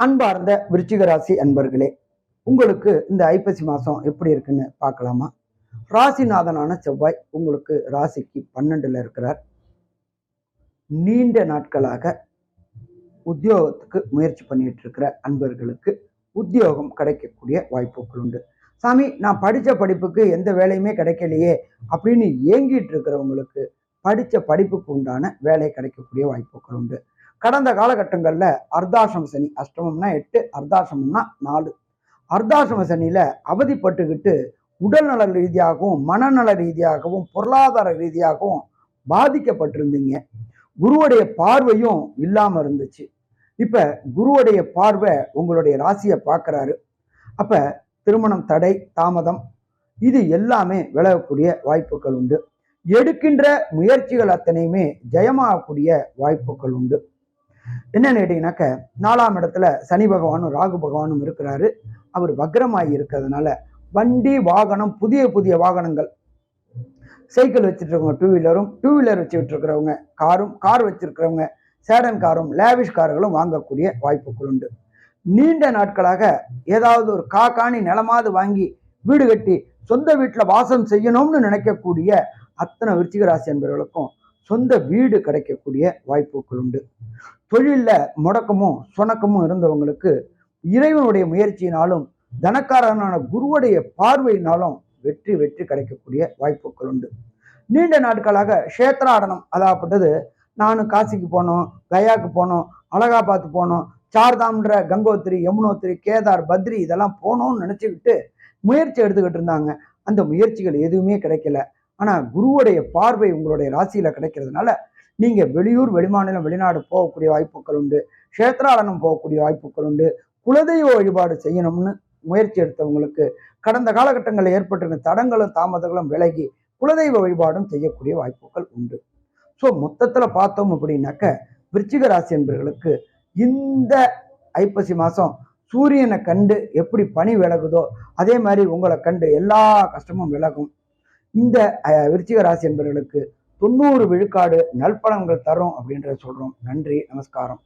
அன்பார்ந்த விருச்சிக ராசி அன்பர்களே, உங்களுக்கு இந்த ஐப்பசி மாசம் எப்படி இருக்குன்னு பார்க்கலாமா? ராசிநாதனான செவ்வாய் உங்களுக்கு ராசிக்கு 12ல இருக்கிறார். நீண்ட நாட்களாக உத்தியோகத்துக்கு முயற்சி பண்ணிட்டு இருக்கிற அன்பர்களுக்கு உத்தியோகம் கிடைக்கக்கூடிய வாய்ப்புகள் உண்டு. சாமி, நான் படித்த படிப்புக்கு எந்த வேலையுமே கிடைக்கலையே அப்படின்னு ஏங்கிட்டு இருக்கிறவங்களுக்கு படித்த படிப்புக்கு உண்டான வேலை கிடைக்கக்கூடிய வாய்ப்புகள் உண்டு. கடந்த காலகட்டங்களில் அர்த்தாசிரம சனி, அஷ்டமம்னா 8, அர்த்தாசிரமம்னா 4, அர்த்தாசிரம சனியில் அவதிப்பட்டுக்கிட்டு உடல்நல ரீதியாகவும் மனநல ரீதியாகவும் பொருளாதார ரீதியாகவும் பாதிக்கப்பட்டிருந்தீங்க. குருவுடைய பார்வையும் இல்லாமல் இருந்துச்சு. இப்போ குருவுடைய பார்வை உங்களுடைய ராசியை பார்க்குறாரு. அப்போ திருமணம் தடை தாமதம் இது எல்லாமே விலகக்கூடிய வாய்ப்புகள் உண்டு. எடுக்கின்ற முயற்சிகள் அத்தனையுமே ஜெயமாகக்கூடிய வாய்ப்புகள் உண்டு. என்னன்னு கேட்டீங்கன்னாக்க 4ஆம் இடத்துல சனி பகவானும் ராகு பகவானும் இருக்கிறாரு. அவர் வக்ரமாகி இருக்கிறதுனால வண்டி வாகனம் புதிய புதிய வாகனங்கள், சைக்கிள் வச்சுட்டு இருக்கவங்க டூ வீலரும், டூ வீலர் வச்சுட்டு இருக்கிறவங்க காரும், கார் வச்சிருக்கிறவங்க சேடன் காரும், லேவிஷ் கார்களும் வாங்கக்கூடிய வாய்ப்புகள் உண்டு. நீண்ட நாட்களாக ஏதாவது ஒரு காணி நிலமாவது வாங்கி வீடு கட்டி சொந்த வீட்டில் வாசம் செய்யணும்னு நினைக்கக்கூடிய அத்தனை விருச்சிக ராசி என்பவர்களுக்கும் சொந்த வீடு கிடைக்கக்கூடிய வாய்ப்புகள் உண்டு. தொழிலில் முடக்கமும் சுணக்கமும் இருந்தவங்களுக்கு இறைவனுடைய முயற்சியினாலும் தனக்காரனான குருவுடைய பார்வையினாலும் வெற்றி கிடைக்கக்கூடிய வாய்ப்புகள் உண்டு. நீண்ட நாட்களாக கஷேத்ராடனம், அதாகப்பட்டது நானும் காசிக்கு போனோம், கயாவுக்கு போனோம், அலகாபாத் போனோம், சார்தாம்ன்ற கங்கோத்திரி, யமுனோத்திரி, கேதார், பத்ரி இதெல்லாம் போனோம்னு நினச்சிக்கிட்டு முயற்சி எடுத்துக்கிட்டு இருந்தாங்க. அந்த முயற்சிகள் எதுவுமே கிடைக்கல. ஆனால் குருவுடைய பார்வை உங்களுடைய ராசியில் கிடைக்கிறதுனால நீங்கள் வெளியூர், வெளிமாநிலம், வெளிநாடு போகக்கூடிய வாய்ப்புகள் உண்டு. கஷேத்ராடனம் போகக்கூடிய வாய்ப்புகள் உண்டு. குலதெய்வ வழிபாடு செய்யணும்னு முயற்சி எடுத்தவங்களுக்கு கடந்த காலகட்டங்களில் ஏற்பட்டிருந்த தடங்களும் தாமதங்களும் விலகி குலதெய்வ வழிபாடும் செய்யக்கூடிய வாய்ப்புகள் உண்டு. ஸோ மொத்தத்தில் பார்த்தோம் அப்படின்னாக்க விருச்சிக ராசி என்பவர்களுக்கு இந்த ஐப்பசி மாதம் சூரியனை கண்டு எப்படி பனி விலகுதோ அதே மாதிரி உங்களை கண்டு எல்லா கஷ்டமும் விலகும். இந்த விருச்சிக ராசி என்பவர்களுக்கு 90 விழுக்காடு நல்பலன்கள் தரும் அப்படின்றத சொல்றோம். நன்றி, நமஸ்காரம்.